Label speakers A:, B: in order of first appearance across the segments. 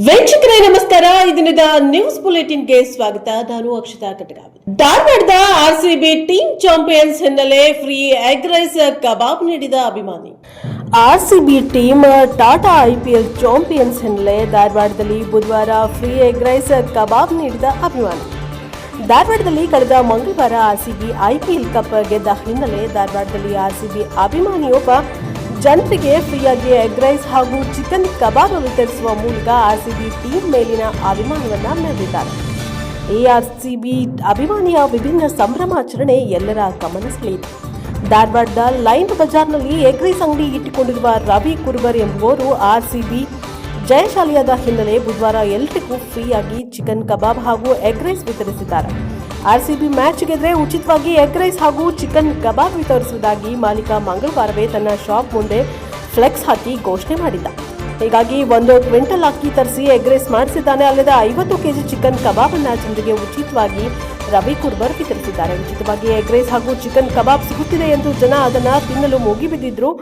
A: ವೀಕ್ಷಕರೇ ನಮಸ್ಕಾರ. ಇದನ್ನದ ನ್ಯೂಸ್ ಬುಲೆಟಿನ್ಗೆ ಸ್ವಾಗತ. ನಾನು ಅಕ್ಷತಾ ಕಟಗಾವಿ. ಧಾರವಾಡದ ಆರ್ಸಿಬಿ ಟೀಮ್ ಚಾಂಪಿಯನ್ಸ್ ಹಿನ್ನೆಲೆ ಫ್ರೀ ಎಗ್ ರೈಸ್ ಕಬಾಬ್ ನೀಡಿದ ಅಭಿಮಾನಿ. RCB team Tata IPL champions ಹಿನ್ನೆಲೆ ಧಾರವಾಡದಲ್ಲಿ ಬುಧವಾರ ಫ್ರೀ ಎಗ್ ರೈಸ್ ಕಬಾಬ್ ನೀಡಿದ ಅಭಿಮಾನಿ. ಧಾರವಾಡದಲ್ಲಿ ಕಳೆದ ಮಂಗಳವಾರ ಆರ್ಸಿಬಿ ಐಪಿಎಲ್ ಕಪ್ ಗೆದ್ದ ಹಿನ್ನೆಲೆ ಧಾರವಾಡದಲ್ಲಿ ಆರ್ಸಿಬಿ ಅಭಿಮಾನಿಯೊಬ್ಬ ಜನರಿಗೆ ಫ್ರೀಯಾಗಿ ಎಗ್ ರೈಸ್ ಹಾಗೂ ಚಿಕನ್ ಕಬಾಬ್ ವಿತರಿಸುವ ಮೂಲಕ ಆರ್ಸಿಬಿ ಟೀಮ್ ಮೇಲಿನ ಅಭಿಮಾನವನ್ನ ಮೆರೆದಿದ್ದಾರೆ. ಈ ಆರ್ಸಿಬಿ ಅಭಿಮಾನಿಯ ವಿಭಿನ್ನ ಸಂಭ್ರಮಾಚರಣೆ ಎಲ್ಲರ ಗಮನ ಸೆಳೆಯಿತು. ಧಾರವಾಡದ ಲೈನ್ ಬಜಾರ್ನಲ್ಲಿ ಎಗ್ ರೈಸ್ ಅಂಗಡಿ ಇಟ್ಟುಕೊಂಡಿರುವ ರವಿ ಕುರುಬರ್ ಎಂಬುವರು ಆರ್ಸಿಬಿ ಜಯಶಾಲಿಯಾದ ಹಿನ್ನೆಲೆ ಬುಧವಾರ ಎಲ್ಲರಿಗೂ ಫ್ರೀಯಾಗಿ ಚಿಕನ್ ಕಬಾಬ್ ಹಾಗೂ ಎಗ್ ರೈಸ್ ವಿತರಿಸಿದ್ದಾರೆ. ಆರ್ಸಿಬಿ ಮ್ಯಾಚ್ ಗೆದ್ರೆ ಉಚಿತವಾಗಿ ಎಗ್ ರೈಸ್ ಹಾಗೂ ಚಿಕನ್ ಕಬಾಬ್ ವಿತರಿಸುವುದಾಗಿ ಮಾಲೀಕ ಮಂಗಳವಾರವೇ ತನ್ನ ಶಾಪ್ ಮುಂದೆ ಫ್ಲೆಕ್ಸ್ ಹಾಕಿ ಘೋಷಣೆ ಮಾಡಿದ್ದ. ಹೀಗಾಗಿ 1 ಕ್ವಿಂಟಲ್ ಅಕ್ಕಿ ತರಿಸಿ ಎಗ್ ರೈಸ್ ಮಾಡಿಸಿದ್ದಾನೆ. ಅಲ್ಲದೆ 50 ಕೆಜಿ ಚಿಕನ್ ಕಬಾಬ್ ಅನ್ನ ಜನರಿಗೆ ಉಚಿತವಾಗಿ ರವಿ ಕುರ್ಬರ್ ವಿತರಿಸಿದ್ದಾರೆ. ಉಚಿತವಾಗಿ ಎಗ್ ರೈಸ್ ಹಾಗೂ ಚಿಕನ್ ಕಬಾಬ್ ಸಿಗುತ್ತಿದೆ ಎಂದು ಜನ ಅದನ್ನು ತಿನ್ನಲು ಮುಗಿಬಿದ್ದಿದ್ರು.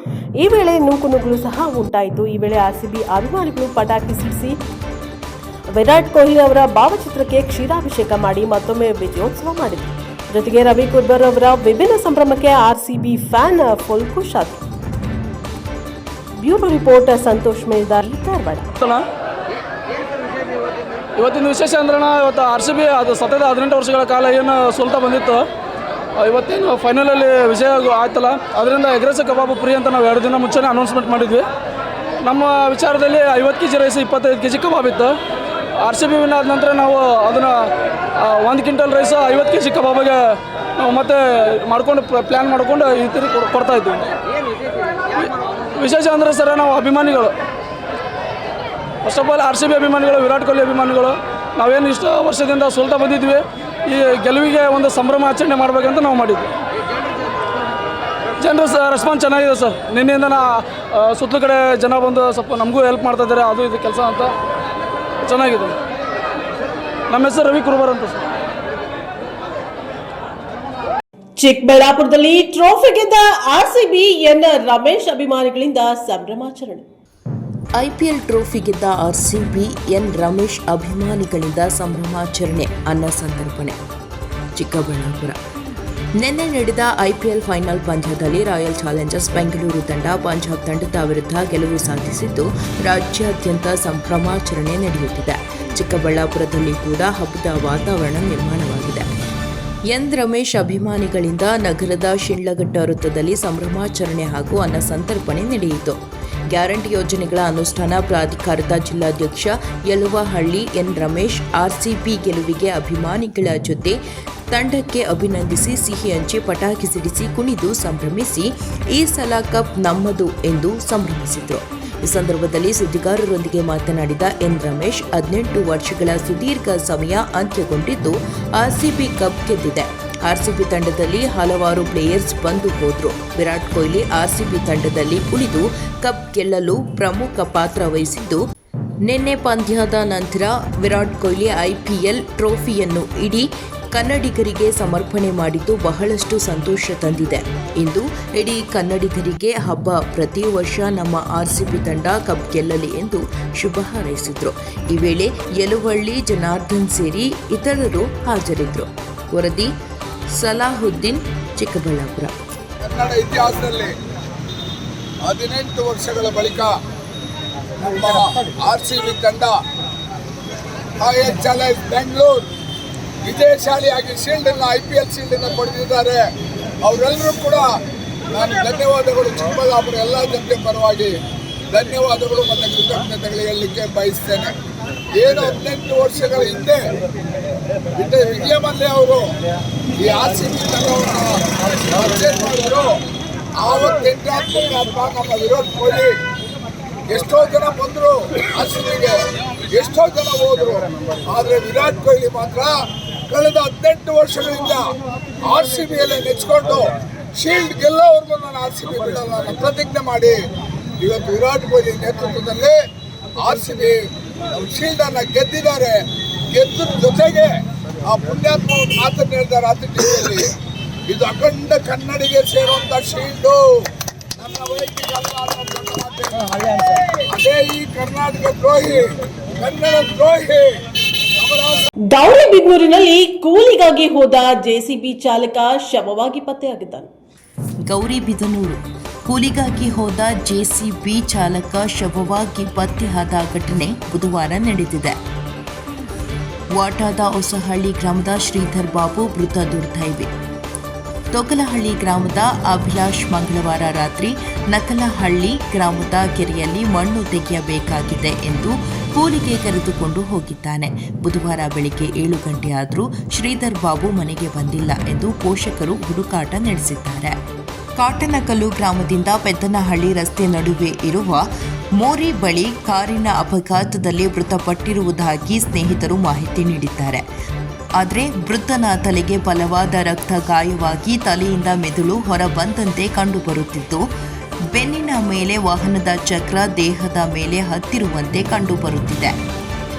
A: ಈ ವೇಳೆ ನೂಕುನುಗ್ಗಲು ಸಹ ಉಂಟಾಯಿತು. ಈ ವೇಳೆ ಆರ್ಸಿಬಿ ಅಭಿಮಾನಿಗಳು ಪಟಾಕಿ ಸಿಡಿಸಿ ವಿರಾಟ್ ಕೊಹ್ಲಿ ಅವರ ಭಾವಚಿತ್ರಕ್ಕೆ ಕ್ಷೀರಾಭಿಷೇಕ ಮಾಡಿ ಮತ್ತೊಮ್ಮೆ ವಿಜಯೋತ್ಸವ ಮಾಡಿದರು. ಜೊತೆಗೆ ರವಿ ಕುರ್ಬರ್ ಅವರ ವಿಭಿನ್ನ ಸಂಭ್ರಮಕ್ಕೆ ಆರ್ಸಿಬಿ ಫ್ಯಾನ್ ಫುಲ್ ಖುಷ್ ಆದರು. Bureau report Santosh Meldar, Dharwad.
B: ಇವತ್ತಿನ ವಿಶೇಷ ಅಂದ್ರೆ ಇವತ್ತು ಆರ್ಸಿಬಿ ಅದು ಸತತ 18 ವರ್ಷಗಳ ಕಾಲ ಏನು ಸೋಲ್ತಾ ಬಂದಿತ್ತು, ಇವತ್ತೇನು ಫೈನಲಲ್ಲಿ ವಿಜಯ ಆಯ್ತಲ್ಲ, ಅದರಿಂದ ಎಗ್ ರೈಸ್ ಕಬಾಬ್ ಫ್ರೀ ಅಂತ ನಾವು 2 ದಿನ ಮುಂಚೆನೇ ಅನೌನ್ಸ್ಮೆಂಟ್ ಮಾಡಿದ್ವಿ. ನಮ್ಮ ವಿಚಾರದಲ್ಲಿ 50 ಕೆಜಿ ರೈಸ್ 25 ಕೆಜಿ ಕಬಾಬ್ ಇತ್ತು. ಆರ್ಸಿಬಿ ವಿನ್ ಆದ ನಂತರ ನಾವು ಅದನ್ನು 1 ಕ್ವಿಂಟಲ್ ರೈಸು 50 ಕೆಜಿ ಕಬಾಬಿಗೆ ನಾವು ಮತ್ತೆ ಮಾಡ್ಕೊಂಡು ಪ್ಲ್ಯಾನ್ ಮಾಡ್ಕೊಂಡು ಈ ರೀತಿ ಕೊಡ್ತಾಯಿದ್ವಿ. ವಿಶೇಷ ಅಂದರೆ ಸರ್, ನಾವು ಅಭಿಮಾನಿಗಳು, ಫಸ್ಟ್ ಆಫ್ ಆಲ್ ಆರ್ಸಿಬಿ ಅಭಿಮಾನಿಗಳು, ವಿರಾಟ್ ಕೊಹ್ಲಿ ಅಭಿಮಾನಿಗಳು, ನಾವೇನು ಇಷ್ಟು ವರ್ಷದಿಂದ ಸೋಲ್ತಾ ಬಂದಿದ್ವಿ, ಈ ಗೆಲುವಿಗೆ ಒಂದು ಸಂಭ್ರಮಾಚರಣೆ ಮಾಡಬೇಕಂತ ನಾವು ಮಾಡಿದ್ವಿ. ಜನರು ರೆಸ್ಪಾನ್ಸ್ ಚೆನ್ನಾಗಿದೆ ಸರ್. ನಿನ್ನೆಯಿಂದ ಸುತ್ತಲ ಕಡೆ ಜನ ಬಂದು ಸ್ವಲ್ಪ ನಮಗೂ ಹೆಲ್ಪ್ ಮಾಡ್ತಾ ಇದ್ದಾರೆ, ಅದು ಇದು ಕೆಲಸ ಅಂತ ಚೆನ್ನಾಗಿದೆ. ನಮ್ಮ ಹೆಸರು ರವಿ ಕುರುಬರ್ ಅಂತ ಸರ್.
A: ಚಿಕ್ಕಬಳ್ಳಾಪುರದಲ್ಲಿ ಟ್ರೋಫಿ ಗೆದ್ದ ಆರ್ಸಿಬಿ ಎನ್ ರಮೇಶ್ ಅಭಿಮಾನಿಗಳಿಂದ ಸಂಭ್ರಮಾಚರಣೆ.
C: ಐಪಿಎಲ್ ಟ್ರೋಫಿ ಗೆದ್ದ ಆರ್ಸಿಬಿ ಎನ್ ರಮೇಶ್ ಅಭಿಮಾನಿಗಳಿಂದ ಸಂಭ್ರಮಾಚರಣೆ, ಅನ್ನ ಸಂತರ್ಪಣೆ. ಚಿಕ್ಕಬಳ್ಳಾಪುರ. ನಿನ್ನೆ ನಡೆದ ಐಪಿಎಲ್ ಫೈನಲ್ ಪಂದ್ಯದಲ್ಲಿ ರಾಯಲ್ ಚಾಲೆಂಜರ್ಸ್ ಬೆಂಗಳೂರು ತಂಡ ಪಂಜಾಬ್ ತಂಡದ ವಿರುದ್ಧ ಗೆಲುವು ಸಾಧಿಸಿದ್ದು ರಾಜ್ಯಾದ್ಯಂತ ಸಂಭ್ರಮಾಚರಣೆ ನಡೆಯುತ್ತಿದೆ. ಚಿಕ್ಕಬಳ್ಳಾಪುರದಲ್ಲಿ ಕೂಡ ಹಬ್ಬದ ವಾತಾವರಣ ನಿರ್ಮಾಣವಾಗಿದೆ. ಎನ್ ರಮೇಶ್ ಅಭಿಮಾನಿಗಳಿಂದ ನಗರದ ಶಿಡ್ಲಘಟ್ಟ ವೃತ್ತದಲ್ಲಿ ಸಂಭ್ರಮಾಚರಣೆ ಹಾಗೂ ಅನ್ನ ಸಂತರ್ಪಣೆ ನಡೆಯಿತು. ಗ್ಯಾರಂಟಿ ಯೋಜನೆಗಳ ಅನುಷ್ಠಾನ ಪ್ರಾಧಿಕಾರದ ಜಿಲ್ಲಾಧ್ಯಕ್ಷ ಯಲುವಹಳ್ಳಿ ಎನ್ ರಮೇಶ್ ಆರ್ಸಿಬಿ ಗೆಲುವಿಗೆ ಅಭಿಮಾನಿಗಳ ಜೊತೆ ತಂಡಕ್ಕೆ ಅಭಿನಂದಿಸಿ ಸಿಹಿ ಹಂಚಿ ಪಟಾಕಿ ಸಿಡಿಸಿ ಕುಣಿದು ಸಂಭ್ರಮಿಸಿ ಈ ಸಲ ಕಪ್ ನಮ್ಮದು ಎಂದು ಸಂಭ್ರಮಿಸಿದರು. ಈ ಸಂದರ್ಭದಲ್ಲಿ ಸುದ್ದಿಗಾರರೊಂದಿಗೆ ಮಾತನಾಡಿದ ಎನ್ ರಮೇಶ್, 18 ವರ್ಷಗಳ ಸುದೀರ್ಘ ಸಮಯ ಅಂತ್ಯಗೊಂಡಿದ್ದು ಆರ್ಸಿಬಿ ಕಪ್ ಗೆದ್ದಿದೆ. ಆರ್ಸಿಬಿ ತಂಡದಲ್ಲಿ ಹಲವಾರು ಪ್ಲೇಯರ್ಸ್ ಬಂದು ಹೋದ್ರು. ವಿರಾಟ್ ಕೊಹ್ಲಿ ಆರ್ಸಿಬಿ ತಂಡದಲ್ಲಿ ಉಳಿದು ಕಪ್ ಗೆಲ್ಲಲು ಪ್ರಮುಖ ಪಾತ್ರ ವಹಿಸಿದ್ದು, ನಿನ್ನೆ ಪಂದ್ಯದ ನಂತರ ವಿರಾಟ್ ಕೊಹ್ಲಿ ಐಪಿಎಲ್ ಟ್ರೋಫಿಯನ್ನು ಇಡೀ ಕನ್ನಡಿಗರಿಗೆ ಸಮರ್ಪಣೆ ಮಾಡಿದ್ದು ಬಹಳಷ್ಟು ಸಂತೋಷ ತಂದಿದೆ. ಇಂದು ಇಡೀ ಕನ್ನಡಿಗರಿಗೆ ಹಬ್ಬ. ಪ್ರತಿ ವರ್ಷ ನಮ್ಮ ಆರ್ಸಿಬಿ ತಂಡ ಕಪ್ ಗೆಲ್ಲಲಿ ಎಂದು ಶುಭ ಹಾರೈಸಿದರು. ಈ ವೇಳೆ ಯಲುವಳ್ಳಿ, ಜನಾರ್ದನ್ ಸೇರಿ ಇತರರು ಹಾಜರಿದ್ದರು. ವರದಿ ಸಲಾಹುದ್ದೀನ್, ಚಿಕ್ಕಬಳ್ಳಾಪುರ.
D: ಕನ್ನಡ ಇತಿಹಾಸದಲ್ಲಿ 18 ವರ್ಷಗಳ ಬಳಿಕ ನಮ್ಮ ಆರ್ಸಿಬಿ ತಂಡ ರಾಯಲ್ ಚಾಲೆಂಜರ್ಸ್ ಬೆಂಗಳೂರು ವಿಜಯಶಾಲಿಯಾಗಿ ಶೀಲ್ಡನ್ನು IPL ಶೀಲ್ಡನ್ನು ಪಡೆದಿದ್ದಾರೆ. ಅವರೆಲ್ಲರೂ ಕೂಡ ನಾನು ಧನ್ಯವಾದಗಳು, ಚಿಕ್ಕಬಳ್ಳಾಪುರ ಎಲ್ಲ ಜನತೆ ಪರವಾಗಿ ಧನ್ಯವಾದಗಳು ಮತ್ತು ಕೃತಜ್ಞತೆಗಳು ಹೇಳಲಿಕ್ಕೆ ಬಯಸ್ತೇನೆ. ಏನು 18 ವರ್ಷಗಳ ಹಿಂದೆ ವಿಜಯ ಮಲ್ಯ ಅವರು ಈ ಆರ್ಸಿಬಿ ತಂಡವನ್ನು ಪರ್ಚೇಸ್ ಮಾಡಿದ್ರು. ಆವತ್ತು ನಮ್ಮ ವಿರಾಟ್ ಕೊಹ್ಲಿ ಎಷ್ಟೋ ಜನ ಬಂದರು ಆರ್ಸಿಬಿಗೆ, ಎಷ್ಟೋ ಜನ ಹೋದರು. ಆದರೆ ವಿರಾಟ್ ಕೊಹ್ಲಿ ಮಾತ್ರ ಕಳೆದ 18 ವರ್ಷಗಳಿಂದ ಆರ್ಸಿಬಿಯಲ್ಲೇ ನೆಚ್ಕೊಂಡು ಶೀಲ್ಡ್ ಗೆಲ್ಲೋವರೆಗೂ ನಾನು ಆರ್ಸಿಬಿ ಬಿಡಲ್ಲ ಅನ್ನೋ ಪ್ರತಿಜ್ಞೆ ಮಾಡಿ ಇವತ್ತು ವಿರಾಟ್ ಕೊಹ್ಲಿ ನೇತೃತ್ವದಲ್ಲಿ ಆರ್ಸಿಬಿ ಶೀಲ್ಡನ್ನು ಗೆದ್ದಿದ್ದಾರೆ. ಗೆದ್ದ ಜೊತೆಗೆ ಆ ಪುಣ್ಯಾತ್ಮ ಮಾತನ್ನು ಹೇಳ್ತಾರೆ ಅತಿಥಿಯಲ್ಲಿ, ಇದು ಅಖಂಡ ಕನ್ನಡಿಗೆ ಸೇರುವಂಥ ಶೀಲ್ಡು, ನನ್ನ ವೈಯಕ್ತಿಕ ಅದೇ ಈ ಕರ್ನಾಟಕ ದ್ರೋಹಿ ಕನ್ನಡ ದ್ರೋಹಿ.
A: ಗೌರಿಬಿದನೂರಿನಲ್ಲಿ ಕೂಲಿಗಾಗಿ ಹೋದ ಜೆಸಿಬಿ ಚಾಲಕ ಶವವಾಗಿ ಪತ್ತೆಯಾಗಿದ್ದಾನೆ.
C: ಗೌರಿಬಿದನೂರು ಕೂಲಿಗಾಗಿ ಹೋದ ಜೆಸಿಬಿ ಚಾಲಕ ಶವವಾಗಿ ಪತ್ತೆಯಾದ ಘಟನೆ ಬುಧವಾರ ನಡೆದಿದೆ. ವಾಟಾದ ಹೊಸಹಳ್ಳಿ ಗ್ರಾಮದ ಶ್ರೀಧರ್ ಬಾಬು ಮೃತ ದುರ್ದೈವಿ. ತೊಗಲಹಳ್ಳಿ ಗ್ರಾಮದ ಅಭಿಲಾಷ್ ಮಂಗಳವಾರ ರಾತ್ರಿ ನಕಲಹಳ್ಳಿ ಗ್ರಾಮದ ಕೆರೆಯಲ್ಲಿ ಮಣ್ಣು ತೆಗೆಯಬೇಕಾಗಿದೆ ಎಂದು ಕೂಲಿಗೆ ಕರೆದುಕೊಂಡು ಹೋಗಿದ್ದಾನೆ. ಬುಧವಾರ ಬೆಳಿಗ್ಗೆ 7 ಗಂಟೆಯಾದರೂ ಶ್ರೀಧರ್ ಬಾಬು ಮನೆಗೆ ಬಂದಿಲ್ಲ ಎಂದು ಪೋಷಕರು ಹುಡುಕಾಟ ನಡೆಸಿದ್ದಾರೆ. ಕಾಟನಕಲ್ಲು ಗ್ರಾಮದಿಂದ ಪೆದ್ದನಹಳ್ಳಿ ರಸ್ತೆ ನಡುವೆ ಇರುವ ಮೋರಿ ಬಳಿ ಕಾರಿನ ಅಪಘಾತದಲ್ಲಿ ಮೃತಪಟ್ಟಿರುವುದಾಗಿ ಸ್ನೇಹಿತರು ಮಾಹಿತಿ ನೀಡಿದ್ದಾರೆ. ಆದರೆ ವೃದ್ಧನ ತಲೆಗೆ ಬಲವಾದ ರಕ್ತ ಗಾಯವಾಗಿ ತಲೆಯಿಂದ ಮೆದುಳು ಹೊರಬಂದಂತೆ ಕಂಡುಬರುತ್ತಿದ್ದು, ಬೆನ್ನಿನ ಮೇಲೆ ವಾಹನದ ಚಕ್ರ ದೇಹದ ಮೇಲೆ ಹತ್ತಿರುವಂತೆ ಕಂಡುಬರುತ್ತಿದೆ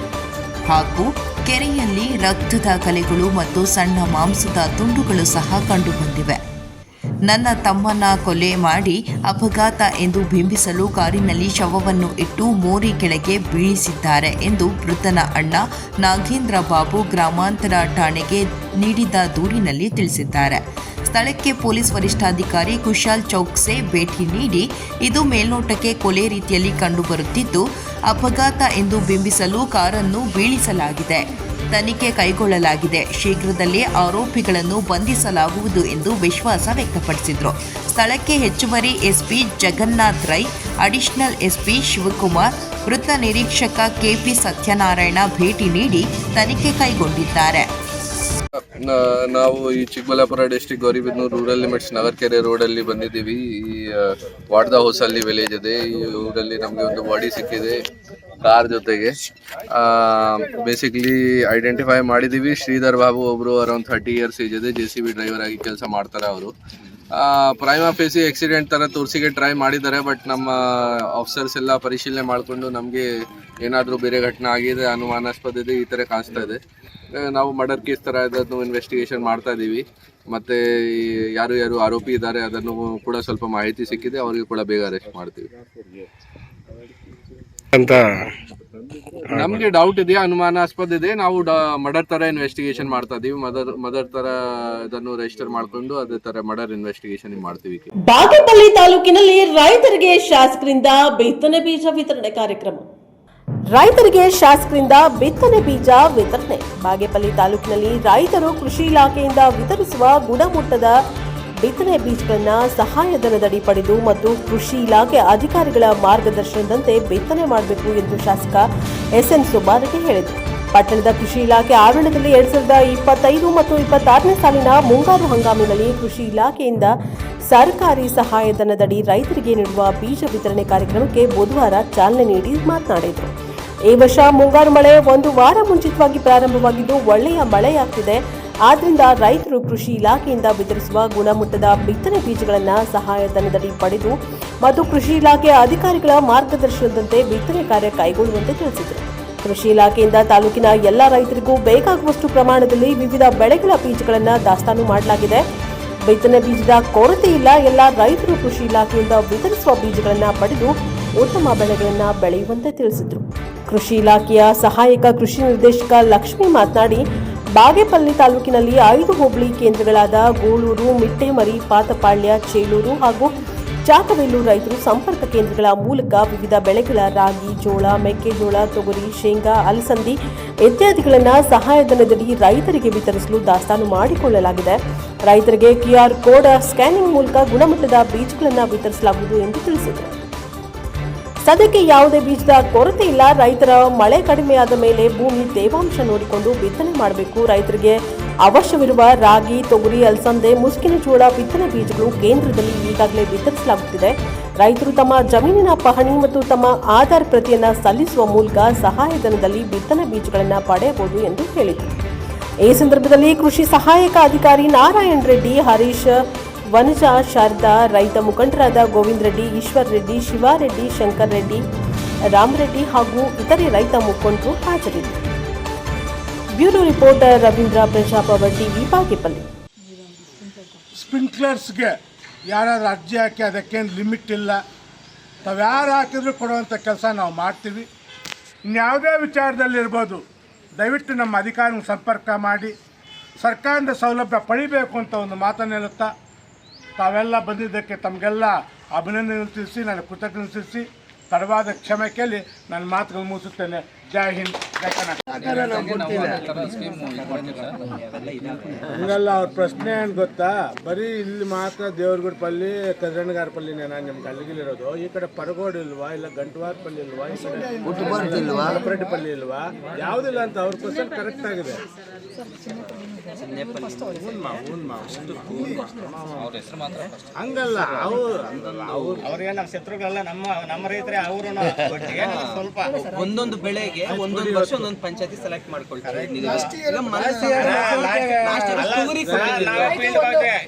C: ಹಾಗೂ ಕೆರೆಯಲ್ಲಿ ರಕ್ತದ ಕಲೆಗಳು ಮತ್ತು ಸಣ್ಣ ಮಾಂಸದ ತುಂಡುಗಳು ಸಹ ಕಂಡುಬಂದಿವೆ. ನನ್ನ ತಮ್ಮನ ಕೊಲೆ ಮಾಡಿ ಅಪಘಾತ ಎಂದು ಬಿಂಬಿಸಲು ಕಾರಿನಲ್ಲಿ ಶವವನ್ನು ಇಟ್ಟು ಮೋರಿ ಕೆಳಗೆ ಬೀಳಿಸಿದ್ದಾರೆ ಎಂದು ವೃದ್ಧನ ಅಣ್ಣ ನಾಗೇಂದ್ರ ಬಾಬು ಗ್ರಾಮಾಂತರ ಠಾಣೆಗೆ ನೀಡಿದ ದೂರಿನಲ್ಲಿ ತಿಳಿಸಿದ್ದಾರೆ. ಸ್ಥಳಕ್ಕೆ ಪೊಲೀಸ್ ವರಿಷ್ಠಾಧಿಕಾರಿ ಕುಶಾಲ್ ಚೌಕ್ಸೆ ಭೇಟಿ ನೀಡಿ, ಇದು ಮೇಲ್ನೋಟಕ್ಕೆ ಕೊಲೆ ರೀತಿಯಲ್ಲಿ ಕಂಡುಬರುತ್ತಿದ್ದು, ಅಪಘಾತ ಎಂದು ಬಿಂಬಿಸಲು ಕಾರನ್ನು ಬೀಳಿಸಲಾಗಿದೆ. ತನಿಖೆ ಕೈಗೊಳ್ಳಲಾಗಿದೆ. ಶೀಘ್ರದಲ್ಲೇ ಆರೋಪಿಗಳನ್ನು ಬಂಧಿಸಲಾಗುವುದು ಎಂದು ವಿಶ್ವಾಸ ವ್ಯಕ್ತಪಡಿಸಿದರು. ಸ್ಥಳಕ್ಕೆ ಹೆಚ್ಚುವರಿ SP Jagannath Rai, additional SP Shivakumar, ವೃತ್ತ ನಿರೀಕ್ಷಕ ಕೆಪಿ ಸತ್ಯನಾರಾಯಣ ಭೇಟಿ ನೀಡಿ ತನಿಖೆ ಕೈಗೊಂಡಿದ್ದಾರೆ.
E: ನಾವು ಈ Chikkaballapur district Gauribidanur rural limits Nagarakere ರೋಡಲ್ಲಿ ಬಂದಿದ್ದೀವಿ. ಈ ವಾಡ್ದ ಹೊಸಳ್ಳಿ ವಿಲೇಜ್ ಇದೆ. ಈ ಊರಲ್ಲಿ ನಮಗೆ ಒಂದು ಬಾಡಿ ಸಿಕ್ಕಿದೆ ಕಾರ್ ಜೊತೆಗೆ. ಬೇಸಿಕಲಿ ಐಡೆಂಟಿಫೈ ಮಾಡಿದ್ದೀವಿ. ಶ್ರೀಧರ್ ಬಾಬು ಒಬ್ಬರು ಅರೌಂಡ್ 30 ಇಯರ್ಸ್ ಏಜ್ ಇದೆ. JCB ಡ್ರೈವರ್ ಆಗಿ ಕೆಲಸ ಮಾಡ್ತಾರೆ ಅವರು. ಪ್ರೈಮಾ ಫೇಸಿ ಆಕ್ಸಿಡೆಂಟ್ ಥರ ತೋರಿಸಿಗೆ ಟ್ರೈ ಮಾಡಿದ್ದಾರೆ. ಬಟ್ ನಮ್ಮ ಆಫೀಸರ್ಸ್ ಎಲ್ಲ ಪರಿಶೀಲನೆ ಮಾಡಿಕೊಂಡು ನಮಗೆ ಏನಾದರೂ ಬೇರೆ ಘಟನೆ ಆಗಿದೆ, ಅನುಮಾನಾಸ್ಪದ ಇದೆ, ಈ ಥರ ಕಾಣಿಸ್ತಾ ಇದೆ. ನಾವು ಮರ್ಡರ್ ಕೇಸ್ ಥರ ಇದನ್ನು ಇನ್ವೆಸ್ಟಿಗೇಷನ್ ಮಾಡ್ತಾ ಇದ್ದೀವಿ. ಮತ್ತು ಯಾರು ಆರೋಪಿ ಇದ್ದಾರೆ ಅದನ್ನು ಕೂಡ ಸ್ವಲ್ಪ ಮಾಹಿತಿ ಸಿಕ್ಕಿದೆ. ಅವರಿಗೆ ಕೂಡ ಬೇಗ ಅರೆಸ್ಟ್ ಮಾಡ್ತೀವಿ
F: ಅಂತ
E: ನಮಗೆ ಡೌಟ್ ಇದೆಯಾ, ಅನುಮಾನಾಸ್ಪದ ಇದೆ. ನಾವು ಮರ್ಡರ್ ಥರ ಇನ್ವೆಸ್ಟಿಗೇಷನ್ ಮಾಡ್ತಾ ಇದ್ದೀವಿ. ಮರ್ಡರ್ ಥರ ಇದನ್ನು ರಿಜಿಸ್ಟರ್ ಮಾಡಿಕೊಂಡು ಅದೇ ಥರ ಮರ್ಡರ್ ಇನ್ವೆಸ್ಟಿಗೇಷನ್ ಮಾಡ್ತೀವಿ.
A: ಬಾಗೇಪಲ್ಲಿ ತಾಲೂಕಿನಲ್ಲಿ ರೈತರಿಗೆ ಶಾಸಕರಿಂದ ಬಿತ್ತನೆ ಬೀಜ ವಿತರಣೆ ಕಾರ್ಯಕ್ರಮ. ರೈತರಿಗೆ ಶಾಸಕರಿಂದ ಬಿತ್ತನೆ ಬೀಜ ವಿತರಣೆ. ಬಾಗೇಪಲ್ಲಿ ತಾಲೂಕಿನಲ್ಲಿ ರೈತರು ಕೃಷಿ ಇಲಾಖೆಯಿಂದ ವಿತರಿಸುವ ಗುಣಮಟ್ಟದ ಬಿತ್ತನೆ ಬೀಜಗಳನ್ನ ಸಹಾಯಧನದಡಿ ಪಡೆದು ಮತ್ತು ಕೃಷಿ ಇಲಾಖೆ ಅಧಿಕಾರಿಗಳ ಮಾರ್ಗದರ್ಶನದಂತೆ ಬಿತ್ತನೆ ಮಾಡಬೇಕು ಎಂದು ಶಾಸಕ SN ಸುಬ್ಬಾರೆಡ್ಡಿ ಹೇಳಿದರು. ಪಟ್ಟಣದ ಕೃಷಿ ಇಲಾಖೆ ಆವರಣದಲ್ಲಿ 2025 ಮತ್ತು 26ನೇ ಸಾಲಿನ ಮುಂಗಾರು ಹಂಗಾಮಿನಲ್ಲಿ ಕೃಷಿ ಇಲಾಖೆಯಿಂದ ಸರ್ಕಾರಿ ಸಹಾಯಧನದಡಿ ರೈತರಿಗೆ ನೀಡುವ ಬೀಜ ವಿತರಣೆ ಕಾರ್ಯಕ್ರಮಕ್ಕೆ ಬುಧವಾರ ಚಾಲನೆ ನೀಡಿ ಮಾತನಾಡಿದರು. ಈ ವರ್ಷ ಮುಂಗಾರು ಮಳೆ 1 ವಾರ ಮುಂಚಿತವಾಗಿ ಪ್ರಾರಂಭವಾಗಿದ್ದು ಒಳ್ಳೆಯ ಮಳೆಯಾಗ್ತಿದೆ. ಆದ್ದರಿಂದ ರೈತರು ಕೃಷಿ ಇಲಾಖೆಯಿಂದ ವಿತರಿಸುವ ಗುಣಮಟ್ಟದ ಬಿತ್ತನೆ ಬೀಜಗಳನ್ನು ಸಹಾಯಧನದಡಿ ಪಡೆದು ಮತ್ತು ಕೃಷಿ ಇಲಾಖೆ ಅಧಿಕಾರಿಗಳ ಮಾರ್ಗದರ್ಶನದಂತೆ ಬಿತ್ತನೆ ಕಾರ್ಯ ಕೈಗೊಳ್ಳುವಂತೆ ತಿಳಿಸಿದರು. ಕೃಷಿ ಇಲಾಖೆಯಿಂದ ತಾಲೂಕಿನ ಎಲ್ಲ ರೈತರಿಗೂ ಬೇಕಾಗುವಷ್ಟು ಪ್ರಮಾಣದಲ್ಲಿ ವಿವಿಧ ಬೆಳೆಗಳ ಬೀಜಗಳನ್ನು ದಾಸ್ತಾನು ಮಾಡಲಾಗಿದೆ. ಬಿತ್ತನೆ ಬೀಜದ ಕೊರತೆ ಇಲ್ಲ. ಎಲ್ಲ ರೈತರು ಕೃಷಿ ಇಲಾಖೆಯಿಂದ ವಿತರಿಸುವ ಬೀಜಗಳನ್ನು ಪಡೆದು ಉತ್ತಮ ಬೆಳೆಗಳನ್ನು ಬೆಳೆಯುವಂತೆ ತಿಳಿಸಿದರು. ಕೃಷಿ ಇಲಾಖೆಯ ಸಹಾಯಕ ಕೃಷಿ ನಿರ್ದೇಶಕ ಲಕ್ಷ್ಮಿ ಮಾತನಾಡಿ, ಬಾಗೇಪಲ್ಲಿ ತಾಲೂಕಿನಲ್ಲಿ 5 ಹೋಬಳಿ ಕೇಂದ್ರಗಳಾದ ಗೋಳೂರು, ಮಿಟ್ಟೆಮರಿ, ಪಾತಪಾಳ್ಯ, ಚೇಳೂರು ಹಾಗೂ ಚಾಕವೆಲ್ಲೂರು ರೈತರು ಸಂಪರ್ಕ ಕೇಂದ್ರಗಳ ಮೂಲಕ ವಿವಿಧ ಬೆಳೆಗಳ ರಾಗಿ, ಜೋಳ, ಮೆಕ್ಕೆಜೋಳ, ತೊಗರಿ, ಶೇಂಗಾ, ಅಲಸಂದಿ ಇತ್ಯಾದಿಗಳನ್ನು ಸಹಾಯಧನದಡಿ ರೈತರಿಗೆ ವಿತರಿಸಲು ದಾಸ್ತಾನು ಮಾಡಿಕೊಳ್ಳಲಾಗಿದೆ. ರೈತರಿಗೆ QR ಕೋಡ್ ಸ್ಕ್ಯಾನಿಂಗ್ ಮೂಲಕ ಗುಣಮಟ್ಟದ ಬೀಜಗಳನ್ನು ವಿತರಿಸಲಾಗುವುದು ಎಂದು ತಿಳಿಸಿದರು. ಸದ್ಯಕ್ಕೆ ಯಾವುದೇ ಬೀಜದ ಕೊರತೆ ಇಲ್ಲ. ರೈತರ ಮಳೆ ಕಡಿಮೆಯಾದ ಮೇಲೆ ಭೂಮಿ ತೇವಾಂಶ ನೋಡಿಕೊಂಡು ಬಿತ್ತನೆ ಮಾಡಬೇಕು. ರೈತರಿಗೆ ಅವಶ್ಯವಿರುವ ರಾಗಿ, ತೊಗರಿ, ಅಲಸಂದೆ, ಮುಸ್ಕಿನ ಜೋಳ ಬಿತ್ತನೆ ಬೀಜಗಳು ಕೇಂದ್ರದಲ್ಲಿ ಈಗಾಗಲೇ ವಿತರಿಸಲಾಗುತ್ತಿದೆ. ರೈತರು ತಮ್ಮ ಜಮೀನಿನ ಪಹಣಿ ಮತ್ತು ತಮ್ಮ ಆಧಾರ್ ಪ್ರತಿಯನ್ನು ಸಲ್ಲಿಸುವ ಮೂಲಕ ಸಹಾಯಧನದಲ್ಲಿ ಬಿತ್ತನೆ ಬೀಜಗಳನ್ನು ಪಡೆಯಬಹುದು ಎಂದು ಹೇಳಿದರು. ಈ ಸಂದರ್ಭದಲ್ಲಿ ಕೃಷಿ ಸಹಾಯಕ ಅಧಿಕಾರಿ ನಾರಾಯಣ್ ರೆಡ್ಡಿ, ಹರೀಶ್, ವನಜಾ, ಶಾರದಾ, ರೈತ ಮುಖಂಡರಾದ ಗೋವಿಂದ ರೆಡ್ಡಿ, ಈಶ್ವರ್ ರೆಡ್ಡಿ, ಶಿವಾರೆಡ್ಡಿ, ಶಂಕರ್ ರೆಡ್ಡಿ, ರಾಮರೆಡ್ಡಿ ಹಾಗೂ ಇತರೆ ರೈತ ಮುಖಂಡರು ಹಾಜರಿದ್ದರು. Bureau reporter Ravindra, Praja power TV, Bagepalli.
F: ಸ್ಪ್ರಿಂಕ್ಲರ್ಸ್ಗೆ ಯಾರಾದ್ರೂ ಅರ್ಜಿ ಹಾಕಿ ಅದಕ್ಕೇನು ಲಿಮಿಟ್ ಇಲ್ಲ. ತಾವು ಯಾರು ಹಾಕಿದ್ರು ಕೊಡುವಂಥ ಕೆಲಸ ನಾವು ಮಾಡ್ತೀವಿ. ಇನ್ಯಾವುದೇ ವಿಚಾರದಲ್ಲಿರ್ಬೋದು, ದಯವಿಟ್ಟು ನಮ್ಮ ಅಧಿಕಾರಿಗಳ ಸಂಪರ್ಕ ಮಾಡಿ ಸರ್ಕಾರದ ಸೌಲಭ್ಯ ಪಡಿಬೇಕು ಅಂತ ಒಂದು ಮಾತನ್ನು ಹೇಳುತ್ತಾ ತಾವೆಲ್ಲ ಬಂದಿದ್ದಕ್ಕೆ ತಮಗೆಲ್ಲ ಅಭಿನಂದನೆ ತಿಳಿಸಿ, ನನ್ನ ಕೃತಜ್ಞತೆ ತಿಳಿಸಿ ತಡವಾದ ಕ್ಷಮೆ ಕೇಳಿ ನನ್ನ ಮಾತುಗಳು ಮುಗಿಸುತ್ತೇನೆ. ಜೈ ಹಿಂದ್, ಜೈ ಕರ್ನಾಟಕ. ಹಂಗಲ್ಲ, ಅವ್ರ ಪ್ರಶ್ನೆ ಏನು ಗೊತ್ತಾ, ಬರೀ ಇಲ್ಲಿ ಮಾತ್ರ ದೇವ್ರಗುಡ್ ಪಲ್ಲಿ ಕದ್ರಣ್ಣಗಾರ ಪಲ್ಲಿನೇ ನಾನು ನಿಮ್ಗೆ ಅಲ್ಲಿಗಿಲಿರೋದು. ಈ ಕಡೆ ಪರಗೋಡು ಇಲ್ವಾ, ಇಲ್ಲ ಗಂಟವಾರ ಪಲ್ಲಿ ಇಲ್ವಾ, ಈ ಕಡೆ ಮಲಪರೆಡ್ಡಿ ಪಲ್ಲಿ ಇಲ್ವಾ, ಯಾವುದಿಲ್ಲ ಅಂತ ಅವ್ರ ಕ್ವಶನ್ ಕರೆಕ್ಟ್ ಆಗಿದೆ. ಹಂಗಲ್ಲ,
G: ಅವ್ರಿಗೆ ನಮ್ಮ ಶತ್ರುಗಳೆಲ್ಲ ನಮ್ಮ ರೈತರೇ. ಅವರು ಸ್ವಲ್ಪ
H: ಒಂದೊಂದು ಬೆಳೆಗೆ ಒಂದೊಂದು ವರ್ಷ ಒಂದೊಂದು ಪಂಚಾಯತಿ ಸೆಲೆಕ್ಟ್ ಮಾಡ್ಕೊಳ್ತಾರೆ.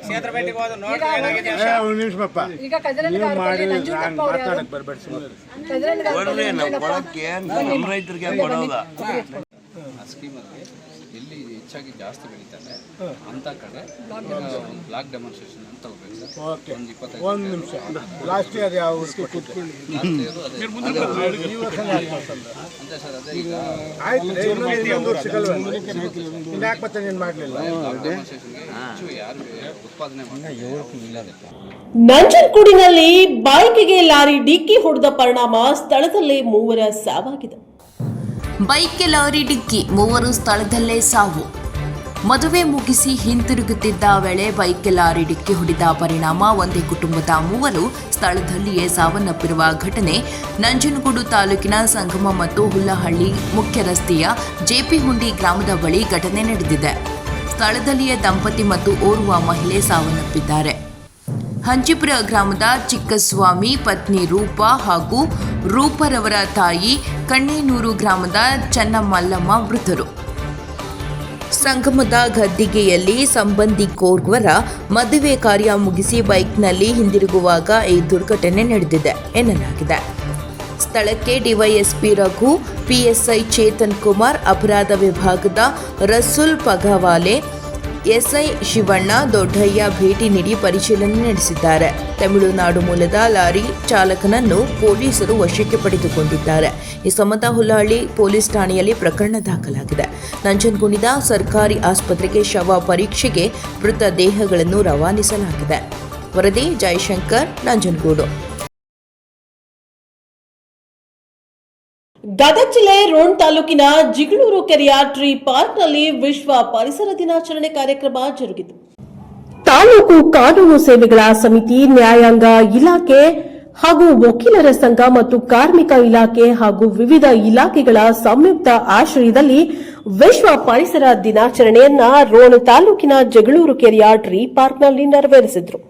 G: ಕ್ಷೇತ್ರ ಭೇಟಿಗೆ ಹೋದ ನೋಡ್ರಿ ಏನಾಗಿದೆ.
F: ಒಂದು ನಿಮಿಷ ಪಾಪ, ನೀವು ಮಾಡಿ ನಾನು ಮಾತಾಡಕ್ಕೆ ಬರಬೇಡಿ, ಸುಮ್ಮನೆ
I: ಎಲ್ಲಿ ಹೆಚ್ಚಾಗಿ ಜಾಸ್ತಿ ಬೆಳೀತಾರೆ ಅಂತ ಕಡೆ ಒಂದು ಬ್ಲಾಕ್ ಡೆಮಾನ್ಸ್ಟ್ರೇಷನ್ ಅಂತ ತಗೋಬೇಕು ಸರ್.
F: ಓಕೆ, ಒಂದು ನಿಮಿಷ. ಲಾಸ್ಟ್ ಇಯರ್ ಯಾವ ಆಯ್ತು, ಇನ್ನೊಂದು ವರ್ಷ ಸಿಗಲ್ವ? ಇನ್ಯಾಕೆ ಮತ್ತೆ ನೀನು ಮಾಡಲಿಲ್ಲ?
I: ಹೆಚ್ಚು ಯಾರು ಉತ್ಪಾದನೆ ಮಾಡಿ
A: ನಂಜನಗೂಡಿನಲ್ಲಿ ಬೈಕ್ಗೆ ಲಾರಿ ಡಿಕ್ಕಿ ಹೊಡೆದ ಪರಿಣಾಮ ಸ್ಥಳದಲ್ಲೇ 3 ಸಾವಾಗಿದೆ.
C: ಬೈಕ್ಗೆ ಲಾರಿ ಡಿಕ್ಕಿ, 3 ಸ್ಥಳದಲ್ಲೇ ಸಾವು. ಮದುವೆ ಮುಗಿಸಿ ಹಿಂತಿರುಗುತ್ತಿದ್ದ ವೇಳೆ ಬೈಕ್ಗೆ ಲಾರಿ ಡಿಕ್ಕಿ ಹೊಡೆದ ಪರಿಣಾಮ ಒಂದೇ ಕುಟುಂಬದ 3 ಸ್ಥಳದಲ್ಲಿಯೇ ಸಾವನ್ನಪ್ಪಿರುವ ಘಟನೆ ನಂಜನಗೂಡು ತಾಲೂಕಿನ ಸಂಗಮ ಮತ್ತು ಹುಲ್ಲಹಳ್ಳಿ ಮುಖ್ಯ ರಸ್ತೆಯ ಜೆಪಿ ಹುಂಡಿ ಗ್ರಾಮದ ಬಳಿ ಘಟನೆ ನಡೆದಿದೆ. ಸ್ಥಳದಲ್ಲಿಯೇ ದಂಪತಿ ಮತ್ತು ಓರ್ವ ಮಹಿಳೆ ಸಾವನ್ನಪ್ಪಿದ್ದಾರೆ. ಹಂಚಿಪುರ ಗ್ರಾಮದ ಚಿಕ್ಕಸ್ವಾಮಿ ಪತ್ನಿ ರೂಪಾ ಹಾಗೂ ರೂಪರವರ ತಾಯಿ ಕಣ್ಣೇನೂರು ಗ್ರಾಮದ ಚನ್ನಮಲ್ಲಮ್ಮ ಮೃತರು. ಸಂಗಮದ ಗದ್ದಿಗೆಯಲ್ಲಿ ಸಂಬಂಧಿಕೋರ್ವರ ಮದುವೆ ಕಾರ್ಯ ಮುಗಿಸಿ ಬೈಕ್ನಲ್ಲಿ ಹಿಂದಿರುಗುವಾಗ ಈ ದುರ್ಘಟನೆ ನಡೆದಿದೆ ಎನ್ನಲಾಗಿದೆ. ಸ್ಥಳಕ್ಕೆ ಡಿವೈಎಸ್ಪಿ ರಘು, ಪಿಎಸ್ಐ ಚೇತನ್ ಕುಮಾರ್, ಅಪರಾಧ ವಿಭಾಗದ ರಸೂಲ್ ಪಗವಾಲೆ, ಎಸ್ಐ ಶಿವಣ್ಣ ದೊಡ್ಡಯ್ಯ ಭೇಟಿ ನೀಡಿ ಪರಿಶೀಲನೆ ನಡೆಸಿದ್ದಾರೆ. ತಮಿಳುನಾಡು ಮೂಲದ ಲಾರಿ ಚಾಲಕನನ್ನು ಪೊಲೀಸರು ವಶಕ್ಕೆ ಪಡೆದುಕೊಂಡಿದ್ದಾರೆ. ಈ ಸಂಬಂಧ ಹುಲ್ಲಹಳ್ಳಿ ಪೊಲೀಸ್ ಠಾಣೆಯಲ್ಲಿ ಪ್ರಕರಣ ದಾಖಲಾಗಿದೆ. ನಂಜನಗೂಡಿನ ಸರ್ಕಾರಿ ಆಸ್ಪತ್ರೆಗೆ ಶವ ಪರೀಕ್ಷೆಗೆ ಮೃತ ದೇಹಗಳನ್ನು ರವಾನಿಸಲಾಗಿದೆ. ವರದಿ ಜಯಶಂಕರ್, ನಂಜನಗೂಡು.
A: ಗದಗ ಜಿಲ್ಲೆ ರೋಣ ತಾಲೂಕಿನ ಜಿಗಳೂರು ಕೆರೆಯ ಟ್ರೀ ಪಾರ್ಕ್ನಲ್ಲಿ ವಿಶ್ವ ಪರಿಸರ ದಿನಾಚರಣೆ ಕಾರ್ಯಕ್ರಮ ಜರುಗಿತು. ತಾಲೂಕು ಕಾನೂನು ಸೇವೆಗಳ ಸಮಿತಿ, ನ್ಯಾಯಾಂಗ ಇಲಾಖೆ ಹಾಗೂ ವಕೀಲರ ಸಂಘ ಮತ್ತು ಕಾರ್ಮಿಕ ಇಲಾಖೆ ಹಾಗೂ ವಿವಿಧ ಇಲಾಖೆಗಳ ಸಂಯುಕ್ತ ಆಶ್ರಯದಲ್ಲಿ ವಿಶ್ವ ಪರಿಸರ ದಿನಾಚರಣೆಯನ್ನ ರೋಣ ತಾಲೂಕಿನ ಜಗಳೂರು ಕೆರೆಯ ಟ್ರೀ ಪಾರ್ಕ್ನಲ್ಲಿ ನೆರವೇರಿಸಿದರು.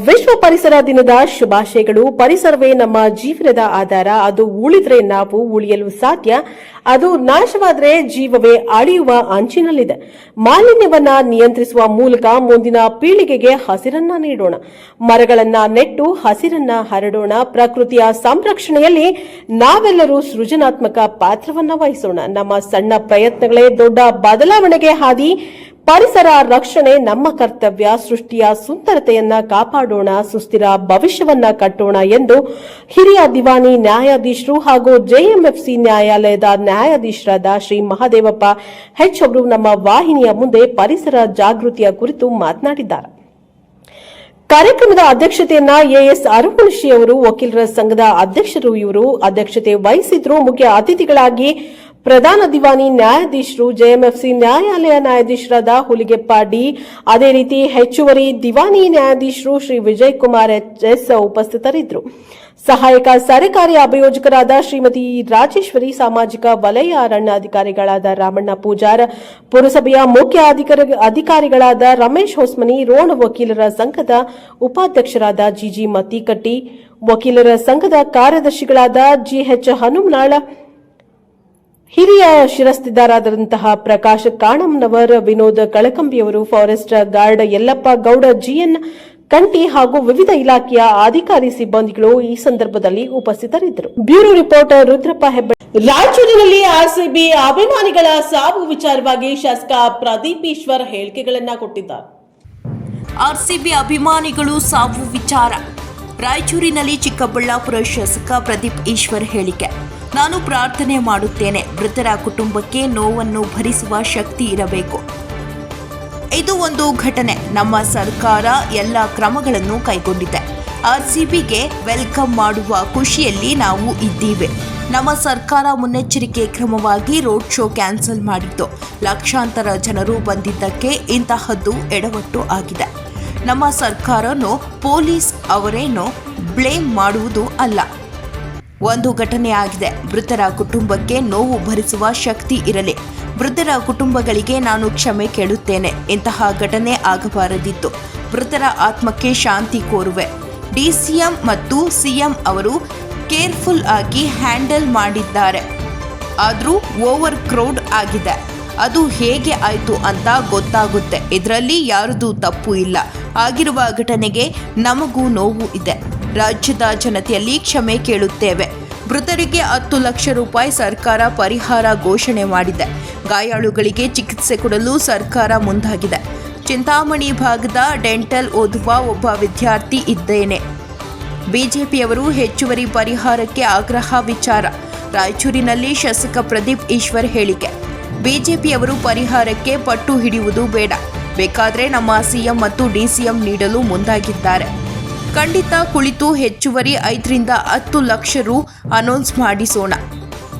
A: ವಿಶ್ವ ಪರಿಸರ ದಿನದ ಶುಭಾಶಯಗಳು. ಪರಿಸರವೇ ನಮ್ಮ ಜೀವನದ ಆಧಾರ. ಅದು ಉಳಿದ್ರೆ ನಾವು ಉಳಿಯಲು ಸಾಧ್ಯ. ಅದು ನಾಶವಾದರೆ ಜೀವವೇ ಅಳಿಯುವ ಅಂಚಿನಲ್ಲಿದೆ. ಮಾಲಿನ್ಯವನ್ನ ನಿಯಂತ್ರಿಸುವ ಮೂಲಕ ಮುಂದಿನ ಪೀಳಿಗೆಗೆ ಹಸಿರನ್ನ ನೀಡೋಣ. ಮರಗಳನ್ನ ನೆಟ್ಟು ಹಸಿರನ್ನ ಹರಡೋಣ. ಪ್ರಕೃತಿಯ ಸಂರಕ್ಷಣೆಯಲ್ಲಿ ನಾವೆಲ್ಲರೂ ಸೃಜನಾತ್ಮಕ ಪಾತ್ರವನ್ನ ವಹಿಸೋಣ. ನಮ್ಮ ಸಣ್ಣ ಪ್ರಯತ್ನಗಳೇ ದೊಡ್ಡ ಬದಲಾವಣೆಗೆ ಹಾದಿ. ಪರಿಸರ ರಕ್ಷಣೆ ನಮ್ಮ ಕರ್ತವ್ಯ. ಸೃಷ್ಟಿಯ ಸುಂದರತೆಯನ್ನ ಕಾಪಾಡೋಣ. ಸುಸ್ಥಿರ ಭವಿಷ್ಯವನ್ನ ಕಟ್ಟೋಣ ಎಂದು ಹಿರಿಯ ದಿವಾನಿ ನ್ಯಾಯಾಧೀಶರು ಹಾಗೂ ಜೆಎಂಎಫ್ಸಿ ನ್ಯಾಯಾಲಯದ ನ್ಯಾಯಾಧೀಶರಾದ ಶ್ರೀ ಮಹದೇವಪ್ಪ ಹೆಚ್ ಅವರು ನಮ್ಮ ವಾಹಿನಿಯ ಮುಂದೆ ಪರಿಸರ ಜಾಗೃತಿಯ ಕುರಿತು ಮಾತನಾಡಿದ್ದಾರೆ. ಕಾರ್ಯಕ್ರಮದ ಅಧ್ಯಕ್ಷತೆಯನ್ನ ಎಎಸ್ ಅರುಣಶಿ ಅವರು, ವಕೀಲರ ಸಂಘದ ಅಧ್ಯಕ್ಷರು ಇವರು ಅಧ್ಯಕ್ಷತೆ ವಹಿಸಿದ್ರು. ಮುಖ್ಯ ಅತಿಥಿಗಳಾಗಿ ಪ್ರಧಾನ ದಿವಾನಿ ನ್ಯಾಯಾಧೀಶರು, ಜೆಎಂಎಫ್ಸಿ ನ್ಯಾಯಾಲಯ ನ್ಯಾಯಾಧೀಶರಾದ ಹುಲಿಗೆಪ್ಪ ಡಿ, ಅದೇ ರೀತಿ ಹೆಚ್ಚುವರಿ ದಿವಾನಿ ನ್ಯಾಯಾಧೀಶರು ಶ್ರೀ ವಿಜಯ್ ಕುಮಾರ್ ಎಸ್ ಉಪಸ್ಥಿತರಿದ್ದರು. ಸಹಾಯಕ ಸರ್ಕಾರಿ ಅಭಿಯೋಜಕರಾದ ಶ್ರೀಮತಿ ರಾಜೇಶ್ವರಿ, ಸಾಮಾಜಿಕ ವಲಯ ಅರಣ್ಯಾಧಿಕಾರಿಗಳಾದ ರಾಮಣ್ಣ ಪೂಜಾರ್, ಪುರಸಭೆಯ ಮುಖ್ಯ ಅಧಿಕಾರಿಗಳಾದ ರಮೇಶ್ ಹೊಸ್ಮನಿ, ರೋಣ ವಕೀಲರ ಸಂಘದ ಉಪಾಧ್ಯಕ್ಷರಾದ ಜಿಜಿ ಮತ್ತಿಕಟ್ಟಿ, ವಕೀಲರ ಸಂಘದ ಕಾರ್ಯದರ್ಶಿಗಳಾದ ಜಿಎಚ್ ಹನುಮನಾಳ್, ಹಿರಿಯ ಶಿರಸ್ತಿದಾರರಾದಂತಹ ಪ್ರಕಾಶ್ ಕಾಣಂನವರ್, ವಿನೋದ್ ಕಳಕಂಬಿಯವರು, forest guard Yellappa Gowda, GN Kanti ಹಾಗೂ ವಿವಿಧ ಇಲಾಖೆಯ ಅಧಿಕಾರಿ ಸಿಬ್ಬಂದಿಗಳು ಈ ಸಂದರ್ಭದಲ್ಲಿ ಉಪಸ್ಥಿತರಿದ್ದರು. Bureau reporter Rudrappa Hebbe. ರಾಯಚೂರಿನಲ್ಲಿ ಆರ್ಸಿಬಿ ಅಭಿಮಾನಿಗಳ ಸಾವು ವಿಚಾರವಾಗಿ ಶಾಸಕ ಪ್ರದೀಪ್ ಈಶ್ವರ್ ಹೇಳಿಕೆಗಳನ್ನ ಕೊಟ್ಟಿದ್ದಾರೆ.
C: ಆರ್ಸಿಬಿ ಅಭಿಮಾನಿಗಳು ಸಾವು ವಿಚಾರ. ರಾಯಚೂರಿನಲ್ಲಿ ಚಿಕ್ಕಬಳ್ಳಾಪುರ ಶಾಸಕ ಪ್ರದೀಪ್ ಈಶ್ವರ್ ಹೇಳಿಕೆ. ನಾನು ಪ್ರಾರ್ಥನೆ ಮಾಡುತ್ತೇನೆ, ಮೃತರ ಕುಟುಂಬಕ್ಕೆ ನೋವನ್ನು ಭರಿಸುವ ಶಕ್ತಿ ಇರಬೇಕು. ಇದು ಒಂದು ಘಟನೆ. ನಮ್ಮ ಸರ್ಕಾರ ಎಲ್ಲ ಕ್ರಮಗಳನ್ನು ಕೈಗೊಂಡಿದೆ. ಆರ್ಸಿಬಿಗೆ ವೆಲ್ಕಮ್ ಮಾಡುವ ಖುಷಿಯಲ್ಲಿ ನಾವು ಇದ್ದೀವಿ. ನಮ್ಮ ಸರ್ಕಾರ ಮುನ್ನೆಚ್ಚರಿಕೆ ಕ್ರಮವಾಗಿ ರೋಡ್ ಶೋ ಕ್ಯಾನ್ಸಲ್ ಮಾಡಿತ್ತು. ಲಕ್ಷಾಂತರ ಜನರು ಬಂದಿದ್ದಕ್ಕೆ ಇಂತಹದ್ದು ಎಡವಟ್ಟು ಆಗಿದೆ. ನಮ್ಮ ಸರ್ಕಾರನು ಪೊಲೀಸ್ ಅವರೇನು ಬ್ಲೇಮ್ ಮಾಡುವುದು ಅಲ್ಲ. ಒಂದು ಘಟನೆ ಆಗಿದೆ. ಮೃತರ ಕುಟುಂಬಕ್ಕೆ ನೋವು ಭರಿಸುವ ಶಕ್ತಿ ಇರಲಿ. ಮೃತರ ಕುಟುಂಬಗಳಿಗೆ ನಾನು ಕ್ಷಮೆ ಕೇಳುತ್ತೇನೆ. ಇಂತಹ ಘಟನೆ ಆಗಬಾರದಿತ್ತು. ಮೃತರ ಆತ್ಮಕ್ಕೆ ಶಾಂತಿ ಕೋರುವೆ. ಡಿಸಿಎಂ ಮತ್ತು ಸಿಎಂ ಅವರು ಕೇರ್ಫುಲ್ ಆಗಿ ಹ್ಯಾಂಡಲ್ ಮಾಡಿದ್ದಾರೆ. ಆದರೂ ಓವರ್ ಕ್ರೌಡ್ ಆಗಿದೆ. ಅದು ಹೇಗೆ ಆಯಿತು ಅಂತ ಗೊತ್ತಾಗುತ್ತೆ. ಇದರಲ್ಲಿ ಯಾರದೂ ತಪ್ಪು ಇಲ್ಲ. ಆಗಿರುವ ಘಟನೆಗೆ ನಮಗೂ ನೋವು ಇದೆ. ರಾಜ್ಯದ ಜನತೆಯಲ್ಲಿ ಕ್ಷಮೆ ಕೇಳುತ್ತೇವೆ. ಮೃತರಿಗೆ 10 ಲಕ್ಷ ರೂಪಾಯಿ ಸರ್ಕಾರ ಪರಿಹಾರ ಘೋಷಣೆ ಮಾಡಿದೆ. ಗಾಯಾಳುಗಳಿಗೆ ಚಿಕಿತ್ಸೆ ಕೊಡಲು ಸರ್ಕಾರ ಮುಂದಾಗಿದೆ. ಚಿಂತಾಮಣಿ ಭಾಗದ ಡೆಂಟಲ್ ಓದುವ ಒಬ್ಬ ವಿದ್ಯಾರ್ಥಿ ಇದ್ದೇನೆ. ಬಿಜೆಪಿಯವರು ಹೆಚ್ಚುವರಿ ಪರಿಹಾರಕ್ಕೆ ಆಗ್ರಹ ವಿಚಾರ. ರಾಯಚೂರಿನಲ್ಲಿ ಶಾಸಕ ಪ್ರದೀಪ್ ಈಶ್ವರ್ ಹೇಳಿಕೆ. ಬಿಜೆಪಿಯವರು ಪರಿಹಾರಕ್ಕೆ ಪಟ್ಟು ಹಿಡಿಯುವುದು ಬೇಡ. ಬೇಕಾದರೆ ನಮ್ಮ ಸಿಎಂ ಮತ್ತು ಡಿಸಿಎಂ ನೀಡಲು ಮುಂದಾಗಿದ್ದಾರೆ. ಖಂಡಿತ ಕುಳಿತು ಹೆಚ್ಚುವರಿ 5 ರಿಂದ 10 ಲಕ್ಷ ರು ಅನೌನ್ಸ್ ಮಾಡಿಸೋಣ.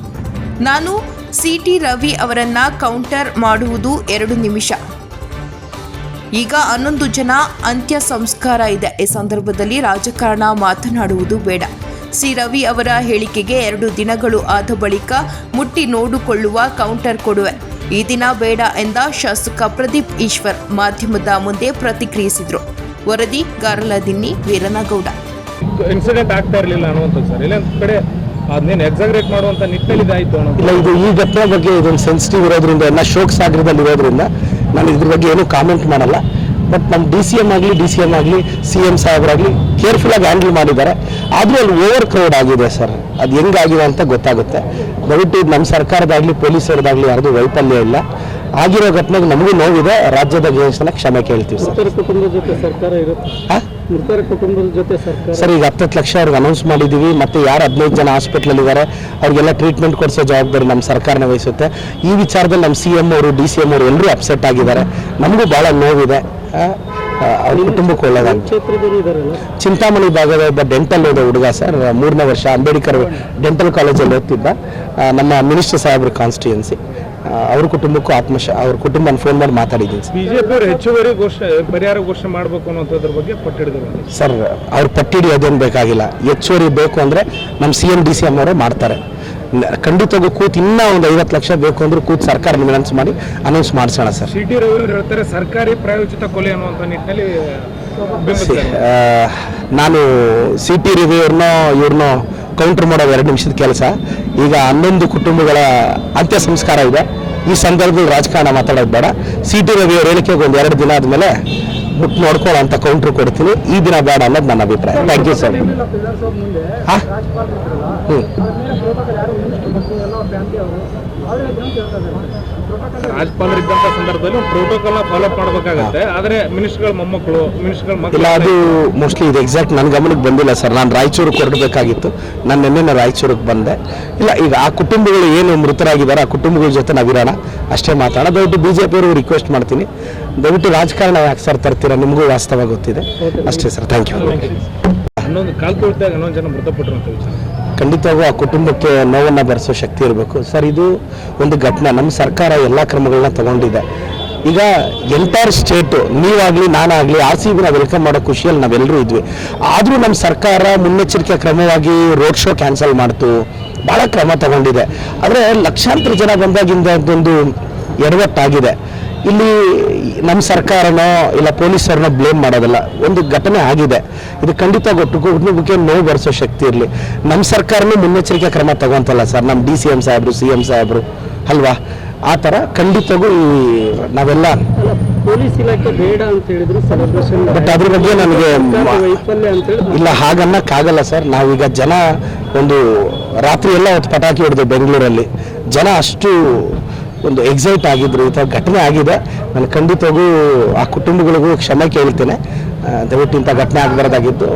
C: ನಾನು ಸಿಟಿ ರವಿ ಅವರನ್ನ ಕೌಂಟರ್ ಮಾಡುವುದು 2 ನಿಮಿಷ. ಈಗ 11 ಜನ ಅಂತ್ಯ ಸಂಸ್ಕಾರ ಇದೆ. ಈ ಸಂದರ್ಭದಲ್ಲಿ ರಾಜಕಾರಣ ಮಾತನಾಡುವುದು ಬೇಡ. ಸಿ ರವಿ ಅವರ ಹೇಳಿಕೆಗೆ 2 ದಿನಗಳು ಆದ ಬಳಿಕ ಮುಟ್ಟಿ ನೋಡಿಕೊಳ್ಳುವ ಕೌಂಟರ್ ಕೊಡುವೆ. ಈ ದಿನ ಬೇಡ ಎಂದ ಶಾಸಕ ಪ್ರದೀಪ್ ಈಶ್ವರ್ ಮಾಧ್ಯಮದ ಮುಂದೆ ಪ್ರತಿಕ್ರಿಯಿಸಿದರು. ವರದಿ ಗಾರಲದಿನ್ನಿ ವೀರನಗೌಡ.
B: ಇನ್ಸಿಡೆಂಟ್ ಆಗ್ತಾ ಇರಲಿಲ್ಲ ಅನ್ನುವಂಥದ್ದು ಸರ್. ಇಲ್ಲ ಕಡೆ ಅದನ್ನೇನು ಎಕ್ಸಾಗ್ರೇಟ್ ಮಾಡುವಂಥ ನಿಟ್ಟಿನಲ್ಲಿ ಇದಾಯಿತು ಅನ್ನೋದು.
J: ಇಲ್ಲ, ಇದು ಈ ಘಟನೆ ಬಗ್ಗೆ ಇದೊಂದು ಸೆನ್ಸಿಟಿವ್ ಇರೋದ್ರಿಂದ, ಎಲ್ಲ ಶೋಕ್ ಸಾಗರದಲ್ಲಿ ಇರೋದ್ರಿಂದ ನಾನು ಇದ್ರ ಬಗ್ಗೆ ಏನೂ ಕಾಮೆಂಟ್ ಮಾಡಲ್ಲ. ಬಟ್ ನಮ್ಮ ಡಿ ಸಿ ಎಮ್ ಆಗಲಿ ಸಿ ಎಮ್ ಸಾಹೇಬರಾಗಲಿ ಕೇರ್ಫುಲ್ಲಾಗಿ ಹ್ಯಾಂಡಲ್ ಮಾಡಿದ್ದಾರೆ. ಆದರೂ ಅಲ್ಲಿ ಓವರ್ ಕ್ರೌಡ್ ಆಗಿದೆ ಸರ್. ಅದು ಹೆಂಗಾಗಿದೆ ಅಂತ ಗೊತ್ತಾಗುತ್ತೆ. ದಯವಿಟ್ಟು ನಮ್ಮ ಸರ್ಕಾರದಾಗಲಿ ಪೊಲೀಸರದಾಗಲಿ ಯಾರ್ದು ವೈಫಲ್ಯ ಇಲ್ಲ. ಆಗಿರೋ ಘಟನೆಗೆ ನಮಗೂ ನೋವಿದೆ. ರಾಜ್ಯದ ಜನತೆಗೆ ಕ್ಷಮೆ ಕೇಳ್ತೀವಿ ಸರ್.
B: ಕುಟುಂಬದ ಜೊತೆ ಸರ್ಕಾರ ಇರುತ್ತೆ. ಮೃತರ ಕುಟುಂಬದ ಜೊತೆ ಸರ್ಕಾರ
J: ಸರ್ ಈಗ 10 ಲಕ್ಷ ಅವ್ರಿಗೆ ಅನೌನ್ಸ್ ಮಾಡಿದ್ದೀವಿ. ಮತ್ತು ಯಾರು 15 ಜನ ಹಾಸ್ಪಿಟ್ಲಲ್ಲಿ ಇದ್ದಾರೆ ಅವ್ರಿಗೆಲ್ಲ ಟ್ರೀಟ್ಮೆಂಟ್ ಕೊಡಿಸೋ ಜವಾಬ್ದಾರಿ ನಮ್ಮ ಸರ್ಕಾರನೇ ವಹಿಸುತ್ತೆ. ಈ ವಿಚಾರದಲ್ಲಿ ನಮ್ಮ ಸಿ ಎಮ್ ಅವರು ಡಿ ಸಿ ಎಮ್ ಅವರು ಎಲ್ಲರೂ ಅಪ್ಸೆಟ್ ಆಗಿದ್ದಾರೆ. ನಮಗೂ ಭಾಳ ನೋವಿದೆ. ಅವ್ರ ಕುಟುಂಬಕ್ಕೆ ಒಳ್ಳೆಯದಾಗಿ. ಚಿಂತಾಮಣಿ ಭಾಗದ ಒಬ್ಬ ಡೆಂಟಲ್ ಓದೋ ಹುಡುಗ ಸರ್, 3ನೇ ವರ್ಷ ಅಂಬೇಡ್ಕರ್ ಡೆಂಟಲ್ ಕಾಲೇಜಲ್ಲಿ ಓದ್ತಿದ್ದ. ನಮ್ಮ ಮಿನಿಸ್ಟರ್ ಸಾಹೇಬ್ರ ಕಾನ್ಸ್ಟಿಟ್ಯೂನ್ಸಿ. ಅವ್ರ ಕುಟುಂಬಕ್ಕೂ ಅವ್ರ ಕುಟುಂಬನ ಫೋನ್ ಮಾಡಿ ಮಾತಾಡಿದ್ದೀನಿ ಸರ್.
B: ಬಿಜೆಪಿ ಅವರು ಹೆಚ್ಚುವರಿ ಪರಿಹಾರ ಘೋಷಣೆ ಮಾಡಬೇಕು ಅನ್ನೋದ್ರ ಬಗ್ಗೆ ಪಟ್ಟಿಡಿದ್ರು
J: ಸರ್. ಅವ್ರು ಪಟ್ಟಿಡಿಯೋದೇನು ಬೇಕಾಗಿಲ್ಲ. ಹೆಚ್ಚುವರಿ ಬೇಕು ಅಂದರೆ ನಮ್ಮ C M D C M ಅವರೇ ಮಾಡ್ತಾರೆ. ಖಂಡಿತವಾಗೂ ಕೂತು ಇನ್ನೂ ಒಂದು 50 ಲಕ್ಷ ಬೇಕು ಅಂದ್ರೆ ಕೂತು ಸರ್ಕಾರ ಅನೌನ್ಸ್ ಮಾಡಿಸೋಣ ಸರ್.
B: ಸಿಟಿ ರವಿ ಹೇಳ್ತಾರೆ ಸರ್ಕಾರಿ ಪ್ರಾಯೋಜಿತ ಕೊಲೆ ಅನ್ನುವಂಥ ನಿಟ್ಟಿನಲ್ಲಿ
J: ನಾನು ಸಿ ಟಿ ರವಿ ಇವ್ರನ್ನೋ ಕೌಂಟರ್ ಮಾಡೋ 2 ನಿಮಿಷದ ಕೆಲಸ. ಈಗ 11 ಕುಟುಂಬಗಳ ಅಂತ್ಯ ಸಂಸ್ಕಾರ ಇದೆ. ಈ ಸಂದರ್ಭದಲ್ಲಿ ರಾಜಕಾರಣ ಮಾತಾಡೋದು ಬೇಡ. ಸಿ ಟಿ ರವಿ ಅವ್ರ ಹೇಳಿಕೆಗೆ ಒಂದು 2 ದಿನ ಆದಮೇಲೆ ಮುಟ್ಟು ನೋಡ್ಕೊಳ್ಳೋ ಅಂತ ಕೌಂಟ್ರ್ ಕೊಡ್ತೀನಿ. ಈ ದಿನ ಬೇಡ ಅನ್ನೋದು ನನ್ನ ಅಭಿಪ್ರಾಯ. Thank you sir. ಹಾಂ
B: ರಾಜ್ಯಪಾಲರು ಇದ್ದಂಥ ಸಂದರ್ಭದಲ್ಲಿ ಪ್ರೋಟೋಕಾಲ್ನ ಫಾಲೋಅಪ್ ಮಾಡಬೇಕಾಗುತ್ತೆ. ಆದರೆ ಮಿನಿಸ್ಟರ್ಗಳ ಮೊಮ್ಮಕ್ಕಳು
J: ಇಲ್ಲ, ಅದು ಮೋಸ್ಟ್ಲಿ ಇದು ಎಕ್ಸಾಕ್ಟ್ ನನ್ನ ಗಮನಕ್ಕೆ ಬಂದಿಲ್ಲ ಸರ್. ನಾನು ರಾಯಚೂರಿಗೆ ಹೊರಡಬೇಕಾಗಿತ್ತು. ನಾನು ನಿನ್ನೆ ರಾಯಚೂರಿಗೆ ಬಂದೆ. ಇಲ್ಲ, ಈಗ ಆ ಕುಟುಂಬಗಳು ಏನು ಮೃತರಾಗಿದ್ದಾರೆ ಆ ಕುಟುಂಬಗಳ ಜೊತೆ ನಾವಿರೋಣ, ಅಷ್ಟೇ ಮಾತಾಡೋಣ. ದಯವಿಟ್ಟು ಬಿಜೆಪಿಯವರು ರಿಕ್ವೆಸ್ಟ್ ಮಾಡ್ತೀನಿ, ದಯವಿಟ್ಟು ರಾಜಕಾರಣ ಯಾಕೆ ಸರ್ ತರ್ತೀರಾ, ನಿಮಗೂ ವಾಸ್ತವ ಗೊತ್ತಿದೆ. ಅಷ್ಟೇ ಸರ್. Thank you.
B: ಇನ್ನೊಂದು ಕಾಲ್ ತುಳಿದಾಗ 11 ಜನ ಮೃತಪಟ್ಟರು ಅಂತ ವಿಚಾರ.
J: ಖಂಡಿತವಾಗೂ ಆ ಕುಟುಂಬಕ್ಕೆ ನೋವನ್ನು ಭರಿಸೋ ಶಕ್ತಿ ಇರಬೇಕು ಸರ್. ಇದು ಒಂದು ಘಟನೆ. ನಮ್ಮ ಸರ್ಕಾರ ಎಲ್ಲ ಕ್ರಮಗಳನ್ನ ತಗೊಂಡಿದೆ. ಈಗ ಎಂಟೈರ್ ಸ್ಟೇಟು, ನೀವಾಗಲಿ ನಾನಾಗಲಿ RCB ವೆಲ್ಕಮ್ ಮಾಡೋ ಖುಷಿಯಲ್ಲಿ ನಾವೆಲ್ಲರೂ ಇದ್ವಿ. ಆದರೂ ನಮ್ಮ ಸರ್ಕಾರ ಮುನ್ನೆಚ್ಚರಿಕೆ ಕ್ರಮವಾಗಿ ರೋಡ್ ಶೋ ಕ್ಯಾನ್ಸಲ್ ಮಾಡ್ತು, ಭಾಳ ಕ್ರಮ ತಗೊಂಡಿದೆ. ಆದರೆ ಲಕ್ಷಾಂತರ ಜನ ಬಂದಾಗಿಂದ ಅದೊಂದು ಎಡವಟ್ಟಾಗಿದೆ. ಇಲ್ಲಿ ನಮ್ಮ ಸರ್ಕಾರನೋ ಇಲ್ಲ ಪೊಲೀಸರನ್ನೋ ಬ್ಲೇಮ್ ಮಾಡೋದಲ್ಲ. ಒಂದು ಘಟನೆ ಆಗಿದೆ. ಇದು ಖಂಡಿತ ಕುಟುಂಬಕ್ಕೆ ನೋವು ಬರೆಸೋ ಶಕ್ತಿ ಇರಲಿ. ನಮ್ಮ ಸರ್ಕಾರನೂ ಮುನ್ನೆಚ್ಚರಿಕೆ ಕ್ರಮ ತಗೊಂತಲ್ಲ ಸರ್. ನಮ್ಮ DCM ಸಾಹೇಬರು CM ಸಾಹೇಬರು ಅಲ್ವಾ, ಆ ಥರ ಖಂಡಿತವಾಗೂ ನಾವೆಲ್ಲ
B: ಪೊಲೀಸ್ ಇಲಾಖೆ ಬೇಡ ಅಂತ ಹೇಳಿದ್ರು ಸೆಲೆಬ್ರೇಷನ್.
J: ಬಟ್ ಅದ್ರ ಬಗ್ಗೆ ನನಗೆ ಇಲ್ಲ, ಹಾಗನ್ನಕ್ಕಾಗಲ್ಲ ಸರ್. ನಾವೀಗ ಜನ ಒಂದು ರಾತ್ರಿ ಎಲ್ಲ ಹೊತ್ತು ಪಟಾಕಿ ಹೊಡೆದು ಬೆಂಗಳೂರಲ್ಲಿ ಜನ ಅಷ್ಟು ಒಂದು ಎಕ್ಸೈಟ್ ಆಗಿದ್ರು. ಈ ಥರ ಘಟನೆ ಆಗಿದೆ. ನಾನು ಖಂಡಿತವಾಗೂ ಆ ಕುಟುಂಬಗಳಿಗೂ ಕ್ಷಮೆ ಕೇಳ್ತೇನೆ. ದಯವಿಟ್ಟು ಇಂಥ ಘಟನೆ ಆಗಬಾರ್ದಾಗಿದ್ದು.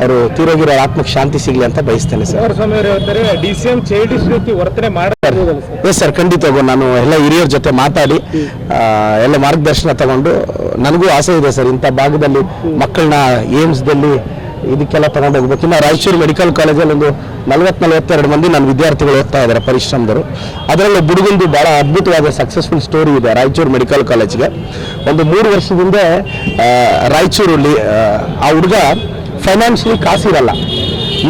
J: ಅವರು ತೀರೋಗಿರೋ ಆತ್ಮಕ್ಕೆ ಶಾಂತಿ ಸಿಗಲಿ ಅಂತ ಬಯಸ್ತೇನೆ ಸರ್.
F: ಕುಮಾರಸ್ವಾಮಿ ಅವರು ಹೇಳ್ತಾರೆ DCM ಚೈಲ್ಡಿಶ್ ರೀತಿ ವರ್ತನೆ ಮಾಡಬಹುದು.
J: ಎಸ್ ಸರ್, ಖಂಡಿತವಾಗೂ ನಾನು ಎಲ್ಲ ಹಿರಿಯರ ಜೊತೆ ಮಾತಾಡಿ ಎಲ್ಲ ಮಾರ್ಗದರ್ಶನ ತಗೊಂಡು, ನನಗೂ ಆಸೆ ಇದೆ ಸರ್ ಇಂಥ ಭಾಗದಲ್ಲಿ ಮಕ್ಕಳನ್ನ ಏಮ್ಸ್ದಲ್ಲಿ ಇದಕ್ಕೆಲ್ಲ ತಗೊಂಡು ಹೋಗ್ಬೇಕು. ಇನ್ನು ರಾಯಚೂರು ಮೆಡಿಕಲ್ ಕಾಲೇಜಲ್ಲಿ ಒಂದು 40-42 ಮಂದಿ ನನ್ನ ವಿದ್ಯಾರ್ಥಿಗಳು ಓದ್ತಾ ಇದ್ದಾರೆ ಪರಿಶ್ರಮದರು. ಅದರಲ್ಲಿ ಹುಡುಗಂದು ಭಾಳ ಅದ್ಭುತವಾದ ಸಕ್ಸಸ್ಫುಲ್ ಸ್ಟೋರಿ ಇದೆ ರಾಯಚೂರು ಮೆಡಿಕಲ್ ಕಾಲೇಜ್ಗೆ. ಒಂದು 3 ವರ್ಷದಿಂದ ರಾಯಚೂರಲ್ಲಿ ಆ ಹುಡುಗ ಫೈನಾನ್ಷಿಯಲಿ ಕಾಸಿರಲ್ಲ,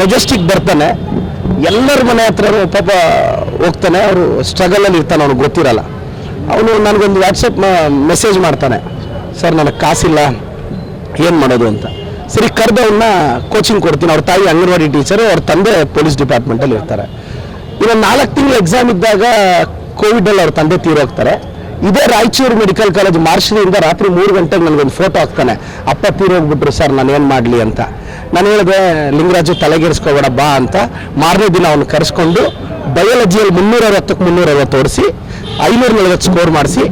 J: ಮೆಜೆಸ್ಟಿಕ್ ಬರ್ತಾನೆ, ಎಲ್ಲರ ಮನೆ ಹತ್ರ ಪಾಪ ಹೋಗ್ತಾನೆ, ಅವರು ಸ್ಟ್ರಗಲಲ್ಲಿ ಇರ್ತಾನೆ, ಅವ್ನಿಗೆ ಗೊತ್ತಿರಲ್ಲ. ಅವನು ನನಗೊಂದು ವಾಟ್ಸಪ್ ಮೆಸೇಜ್ ಮಾಡ್ತಾನೆ, ಸರ್ ನನಗೆ ಕಾಸಿಲ್ಲ ಏನು ಮಾಡೋದು ಅಂತ. ಸರಿ, ಕರೆದವನ್ನ ಕೋಚಿಂಗ್ ಕೊಡ್ತೀನಿ. ಅವ್ರ ತಾಯಿ ಅಂಗನವಾಡಿ ಟೀಚರು, ಅವ್ರ ತಂದೆ ಪೊಲೀಸ್ ಡಿಪಾರ್ಟ್ಮೆಂಟಲ್ಲಿ ಇರ್ತಾರೆ. ಇನ್ನೊಂದು 4 ತಿಂಗಳು ಎಕ್ಸಾಮ್ ಇದ್ದಾಗ ಕೋವಿಡಲ್ಲಿ ಅವ್ರ ತಂದೆ ತೀರೋಗ್ತಾರೆ. ಇದೇ ರಾಯಚೂರು ಮೆಡಿಕಲ್ ಕಾಲೇಜ್ ಮಾರ್ಚ್ನಿಂದ ರಾತ್ರಿ 3 ಗಂಟೆಗೆ ನನಗೊಂದು ಫೋಟೋ ಹಾಕ್ತಾನೆ, ಅಪ್ಪ ತೀರೋಗ್ಬಿಟ್ರು ಸರ್, ನಾನು ಏನು ಮಾಡಲಿ ಅಂತ. ನಾನು ಹೇಳಿದೆ, ಲಿಂಗರಾಜು ತಲೆಗೆಡಿಸ್ಕೋಬೇಡ ಬಾ ಅಂತ. ಮಾರನೇ ದಿನ ಅವನು ಕರೆಸ್ಕೊಂಡು ಬಯಾಲಜಿಯಲ್ಲಿ 360ಕ್ಕೆ 360 ಓಡಿಸಿ 540 ಸ್ಕೋರ್ ಮಾಡಿಸಿ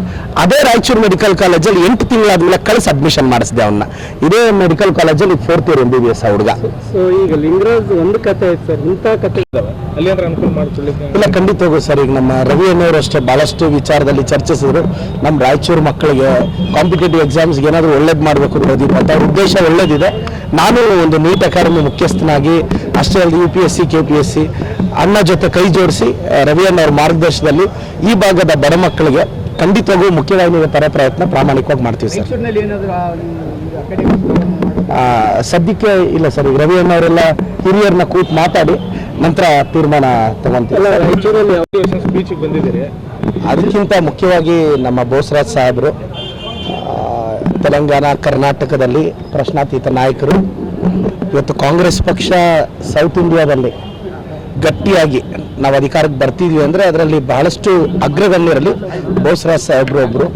J: ಅದೇ ರಾಯಚೂರು ಮೆಡಿಕಲ್ ಕಾಲೇಜಲ್ಲಿ 8 ತಿಂಗಳಾದ್ಮೇಲೆ ಕಳಿಸಿ ಅಡ್ಮಿಷನ್ ಮಾಡಿಸಿದೆ ಅವನ್ನ. ಇದೇ ಮೆಡಿಕಲ್ ಕಾಲೇಜಲ್ಲಿ 4th ಇಯರ್ MBBS ಹುಡುಗ.
F: ಸೊ ಈಗ ಲಿಂಗರಾಜ್ ಒಂದು ಕತೆ ಐತೆ ಸರ್, ಇಂಥ ಕತೆ ಇದ್ದಾವೆ ಅಲ್ಲಿ ಅಂದ್ರೆ ಅನುಕೂಲ ಮಾಡ್ಕೊಳ್ಳಿಕ್ಕೆ
J: ಇಲ್ಲ, ಖಂಡಿತ ಹೋಗು ಸರ್. ಈಗ ನಮ್ಮ ರವಿ ಅಣ್ಣವರು ಅಷ್ಟೇ ಭಾಳಷ್ಟು ವಿಚಾರದಲ್ಲಿ ಚರ್ಚಿಸಿದ್ರು. ನಮ್ಮ ರಾಯಚೂರು ಮಕ್ಕಳಿಗೆ ಕಾಂಪಿಟೇಟಿವ್ ಎಕ್ಸಾಮ್ಸ್ಗೆ ಏನಾದರೂ ಒಳ್ಳೇದು ಮಾಡಬೇಕು ಅನ್ನೋದಿದೆ ಅಂತ ಉದ್ದೇಶ ಒಳ್ಳೇದಿದೆ. ನಾನು ಒಂದು ನೀಟ್ ಅಕಾಡೆಮಿ ಮುಖ್ಯಸ್ಥನಾಗಿ ಅಷ್ಟೇ ಅಲ್ಲದೆ UPSC KPSC ಅಣ್ಣ ಜೊತೆ ಕೈ ಜೋಡಿಸಿ ರವಿ ಅಣ್ಣವ್ರ ಮಾರ್ಗದರ್ಶನದಲ್ಲಿ ಈ ಭಾಗದ ಬಡ ಮಕ್ಕಳಿಗೆ ಖಂಡಿತವಾಗೂ ಮುಖ್ಯವಾಹಿನಿಗೆ ತರ ಪ್ರಯತ್ನ ಪ್ರಾಮಾಣಿಕವಾಗಿ ಮಾಡ್ತೀವಿ ಸರ್. ಸದ್ಯಕ್ಕೆ ಇಲ್ಲ ಸರ್, ಈಗ ರವಿ ಅಣ್ಣವರೆಲ್ಲ ಹಿರಿಯರನ್ನ ಕೂತ್ ಮಾತಾಡಿ ನಂತರ ತೀರ್ಮಾನ ತಗೊಂತೀವಿ. ಅದಕ್ಕಿಂತ ಮುಖ್ಯವಾಗಿ ನಮ್ಮ ಬೋಸರಾಜ್ ಸಾಹೇಬರು ತೆಲಂಗಾಣ ಕರ್ನಾಟಕದಲ್ಲಿ ಪ್ರಶ್ನಾತೀತ ನಾಯಕರು. ಇವತ್ತು ಕಾಂಗ್ರೆಸ್ ಪಕ್ಷ ಸೌತ್ ಇಂಡಿಯಾದಲ್ಲಿ ಗಟ್ಟಿಯಾಗಿ ನಾವು ಅಧಿಕಾರಕ್ಕೆ ಬರ್ತಿದ್ವಿ ಅಂದರೆ ಅದರಲ್ಲಿ ಬಹಳಷ್ಟು ಅಗ್ರಗಣ್ಯರಲ್ಲಿ ಬೋಸರಾಜ್ ಸಾಹೇಬ್ರು ಒಬ್ಬರು.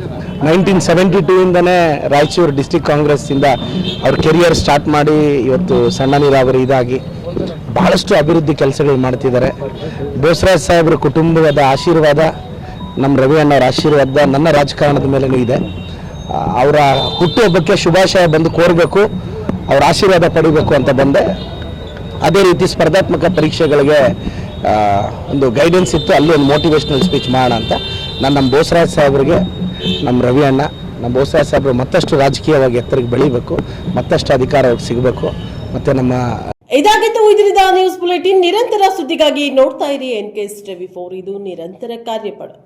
J: 1972ಇಂದನೇ ರಾಯಚೂರು ಡಿಸ್ಟಿಕ್ ಕಾಂಗ್ರೆಸ್ಸಿಂದ ಅವ್ರ ಕೆರಿಯರ್ ಸ್ಟಾರ್ಟ್ ಮಾಡಿ ಇವತ್ತು ಸಣ್ಣ ನೀರಾವರಿ ಇದಾಗಿ ಬಹಳಷ್ಟು ಅಭಿವೃದ್ಧಿ ಕೆಲಸಗಳು ಮಾಡ್ತಿದ್ದಾರೆ. ಬೋಸರಾಜ್ ಸಾಹೇಬ್ರ ಕುಟುಂಬದ ಆಶೀರ್ವಾದ, ನಮ್ಮ ರವಿ ಅಣ್ಣವ್ರ ಆಶೀರ್ವಾದ ನನ್ನ ರಾಜಕಾರಣದ ಮೇಲೂ ಇದೆ. ಅವರ ಹುಟ್ಟುಹಬ್ಬಕ್ಕೆ ಶುಭಾಶಯ ಬಂದು ಕೋರಬೇಕು, ಅವ್ರ ಆಶೀರ್ವಾದ ಪಡಿಬೇಕು ಅಂತ ಬಂದೆ. ಅದೇ ರೀತಿ ಸ್ಪರ್ಧಾತ್ಮಕ ಪರೀಕ್ಷೆಗಳಿಗೆ ಒಂದು ಗೈಡೆನ್ಸ್ ಇತ್ತು, ಅಲ್ಲಿ ಒಂದು ಮೋಟಿವೇಶ್ನಲ್ ಸ್ಪೀಚ್ ಮಾಡೋಣ ಅಂತ. ನಾನು ನಮ್ಮ ಬೋಸರಾಜ್ ಸಾಹೇಬ್ರಿಗೆ, ನಮ್ಮ ರವಿ ಅಣ್ಣ, ನಮ್ಮ ಬೋಸರಾಜ್ ಸಾಹೇಬ್ರು ಮತ್ತಷ್ಟು ರಾಜಕೀಯವಾಗಿ ಎತ್ತರಕ್ಕೆ ಬೆಳಿಬೇಕು, ಮತ್ತಷ್ಟು ಅಧಿಕಾರ ಸಿಗಬೇಕು. ಮತ್ತು ನಮ್ಮ
A: ಇದಾಗಿತ್ತು ಇದರಿಂದ ನ್ಯೂಸ್ ಬುಲೆಟಿನ್. ನಿರಂತರ ಸುದ್ದಿಗಾಗಿ ನೋಡ್ತಾ ಇರಿ NK TV4, ಇದು ನಿರಂತರ ಕಾರ್ಯಪಡೆ.